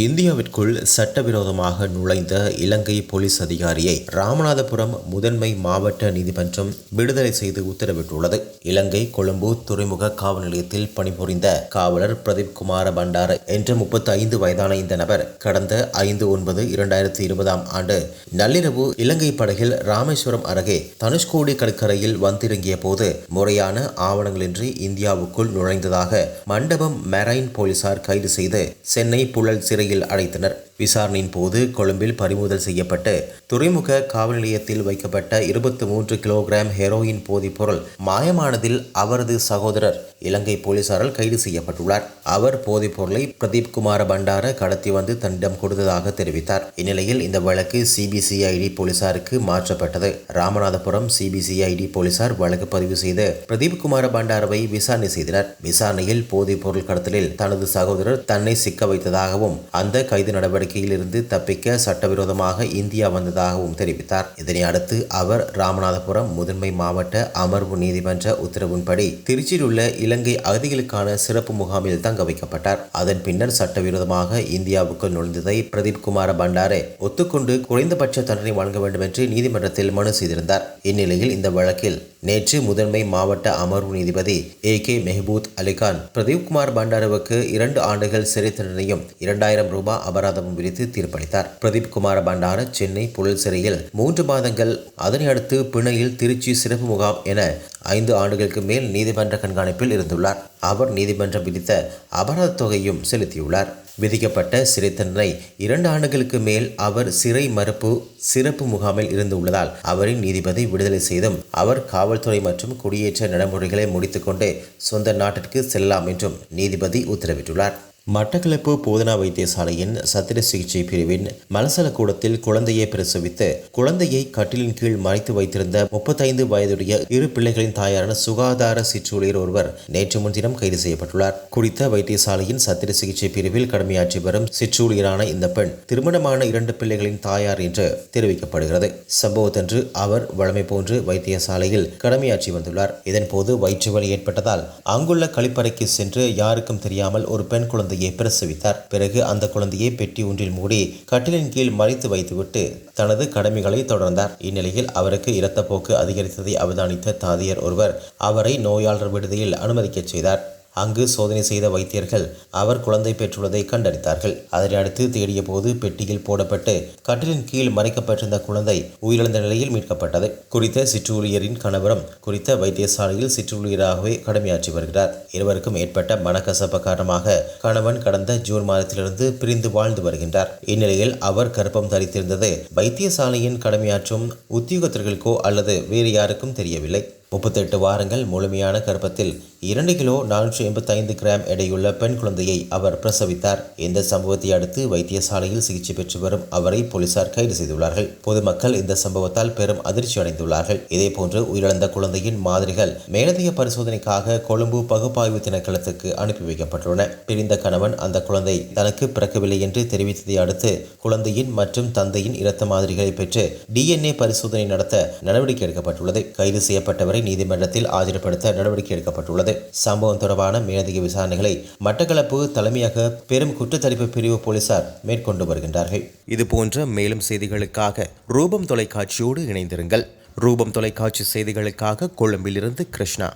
இந்தியாவிற்குள் சட்டவிரோதமாக நுழைந்த இலங்கை போலீஸ் அதிகாரியை ராமநாதபுரம் முதன்மை மாவட்ட நீதிமன்றம் விடுதலை செய்து உத்தரவிட்டுள்ளது. இலங்கை கொழும்பு துறைமுக காவல் நிலையத்தில் பணிபுரிந்த காவலர் பிரதீப் குமார பண்டார என்ற 35 வயதான இந்த நபர் கடந்த 5/9/2020 ஆண்டு நள்ளிரவு இலங்கை படகில் ராமேஸ்வரம் அருகே தனுஷ்கோடி கடற்கரையில் வந்திறங்கிய போது முறையான ஆவணங்களின்றி இந்தியாவுக்குள் நுழைந்ததாக மண்டபம் மெரைன் போலீசார் கைது செய்து சென்னை புழல் சிறையில் அடைத்தனர். விசாரணையின் போது கொழும்பில் பறிமுதல் செய்யப்பட்டு துறைமுக காவல் நிலையத்தில் வைக்கப்பட்ட 23 கிலோகிராம் ஹெரோயின் போதைப் பொருள் மாயமானதில் அவரது சகோதரர் இலங்கை போலீசாரால் கைது செய்யப்பட்டுள்ளார். அவர் போதைப் பொருளை பிரதீப் குமார பண்டார கடத்தி வந்து தன்னிடம் கொடுத்ததாக தெரிவித்தார். இந்நிலையில் இந்த வழக்கு சிபிசிஐடி போலீசாருக்கு மாற்றப்பட்டது. ராமநாதபுரம் சிபிசிஐடி போலீசார் வழக்கு பதிவு செய்து பிரதீப் குமார பண்டாரவை விசாரணை செய்தனர். விசாரணையில் போதைப் பொருள் கடத்தலில் தனது சகோதரர் தன்னை சிக்க வைத்ததாகவும் அந்த கைது நடவடிக்கையில் இருந்து தப்பிக்க சட்டவிரோதமாக இந்தியா வந்ததாகவும் தெரிவித்தார். இதனை அடுத்து அவர் ராமநாதபுரம் முதன்மை மாவட்ட அமர்வு நீதிமன்ற உத்தரவின்படி திருச்சியில் உள்ள இலங்கை அகதிகளுக்கான சிறப்பு முகாமில் தங்க வைக்கப்பட்டார். அதன் பின்னர் சட்டவிரோதமாக இந்தியாவுக்குள் நுழைந்ததை பிரதீப் குமார பண்டாரே ஒத்துக்கொண்டு குறைந்தபட்ச தண்டனை வழங்க வேண்டும் என்று நீதிமன்றத்தில் மனு செய்திருந்தார். இந்நிலையில் இந்த வழக்கில் நேற்று முதன்மை மாவட்ட அமர்வு நீதிபதி AK மெஹபூத் அலிகான் பிரதீப் குமார் பண்டாரவுக்கு 2 ஆண்டுகள் சிறை தண்டனையும் 2000 ரூபாய் அபராதமும் விதித்து தீர்ப்பளித்தார். பிரதீப் குமார பண்டார சென்னை புழல் சிறையில் 3 மாதங்கள், அதனை அடுத்து பிணையில் திருச்சி சிறப்பு முகாம் என 5 ஆண்டுகளுக்கு மேல் நீதிமன்ற கண்காணிப்பில் இருந்துள்ளார். அவர் நீதிமன்றம் விதித்த அபராத தொகையும் செலுத்தியுள்ளார். விதிக்கப்பட்ட சிறை தண்டனை 2 ஆண்டுகளுக்கு மேல் அவர் சிறை மறுப்பு சிறப்பு முகாமில் இருந்து உள்ளதால் அவரின் நீதிபதி விடுதலை செய்தும் அவர் காவல்துறை மற்றும் குடியேற்ற நடைமுறைகளை முடித்துக்கொண்டு சொந்த நாட்டிற்கு செல்லலாம் என்றும் நீதிபதி உத்தரவிட்டுள்ளார். மட்டக்களப்பு போதனா வைத்தியசாலையின் சத்திர சிகிச்சை பிரிவின் மலசல கூடத்தில் குழந்தையை பிரசவித்து குழந்தையை கட்டிலின் கீழ் மறைத்து வைத்திருந்த 35 வயதுடைய 2 பிள்ளைகளின் தாயாரான சுகாதார சிற்றூழியர் ஒருவர் நேற்று முன்தினம் கைது செய்யப்பட்டுள்ளார். குறித்த வைத்தியசாலையின் சத்திர சிகிச்சை பிரிவில் கடமையாற்றி வரும் சிற்றூழியரான இந்த பெண் திருமணமான 2 பிள்ளைகளின் தாயார் என்று தெரிவிக்கப்படுகிறது. சம்பவத்தன்று அவர் வழமை போன்று வைத்தியசாலையில் கடமையாற்றி வந்துள்ளார். இதன்போது வயிற்று வலி ஏற்பட்டதால் அங்குள்ள கழிப்பறைக்கு சென்று யாருக்கும் தெரியாமல் ஒரு பெண் குழந்தை பிரசவித்தார். பிறகு அந்த குழந்தையை பெட்டி ஒன்றில் மூடி கட்டிலின் கீழ் மறைத்து வைத்துவிட்டு தனது கடமைகளை தொடர்ந்தார். இந்நிலையில் அவருக்கு இரத்தப்போக்கு அதிகரித்ததை அவதானித்த தாதியர் ஒருவர் அவரை நோயாளர் விடுதியில் அனுமதிக்க செய்தார். அங்கு சோதனை செய்த வைத்தியர்கள் அவர் குழந்தை பெற்றுள்ளதை கண்டறிந்தார்கள். அதனை அடுத்து தேடிய போது பெட்டியில் போடப்பட்டு கட்டிலின் கீழ் மறைக்கப்பட்டிருந்த குழந்தை உயிரிழந்த நிலையில் மீட்கப்பட்டது. குறித்த சிற்றூழியரின் கணவரும் குறித்த வைத்தியசாலையில் சிற்றூழியராகவே கடமையாற்றி வருகிறார். இருவருக்கும் ஏற்பட்ட மனக்கசப்பு காரணமாக கணவன் கடந்த ஜூன் மாதத்திலிருந்து பிரிந்து வாழ்ந்து வருகின்றார். இந்நிலையில் அவர் கர்ப்பம் தரித்திருந்தது வைத்தியசாலையின் கடமையாற்றும் உத்தியோகத்தர்களுக்கோ அல்லது வேறு யாருக்கும் தெரியவில்லை. 38 வாரங்கள் முழுமையான கர்ப்பத்தில் 2 கிலோ 485 கிராம் எடையுள்ள பெண் குழந்தையை அவர் பிரசவித்தார். இந்த சம்பவத்தை அடுத்து வைத்தியசாலையில் சிகிச்சை பெற்று வரும் அவரை போலீசார் கைது செய்துள்ளார்கள். பொதுமக்கள் இந்த சம்பவத்தால் பெரும் அதிர்ச்சி அடைந்துள்ளார்கள். இதேபோன்று உயிரிழந்த குழந்தையின் மாதிரிகள் மேலதிக பரிசோதனைக்காக கொழும்பு பகுப்பாய்வு திணைக்களத்துக்கு அனுப்பி வைக்கப்பட்டுள்ளன. பிரிந்த கணவன் அந்த குழந்தை தனக்கு பிறக்கவில்லை என்று தெரிவித்ததை அடுத்து குழந்தையின் மற்றும் தந்தையின் இரத்த மாதிரிகளை பெற்று DNA பரிசோதனை நடத்த நடவடிக்கை எடுக்கப்பட்டுள்ளது. கைது செய்யப்பட்டவரை நீதிமன்றத்தில் ஆஜர்படுத்த நடவடிக்கை எடுக்கப்பட்டுள்ளது. சம்பவம் தொடர்பான மேலதிக விசாரணைகளை மட்டக்களப்பு தலைமையக பெரும் குற்றத்தடுப்பு பிரிவு போலீசார் மேற்கொண்டு வருகின்றார்கள். இதுபோன்ற மேலும் செய்திகளுக்காக ரூபம் தொலைக்காட்சியோடு இணைந்திருங்கள். ரூபம் தொலைக்காட்சி செய்திகளுக்காக கொழும்பிலிருந்து கிருஷ்ணா.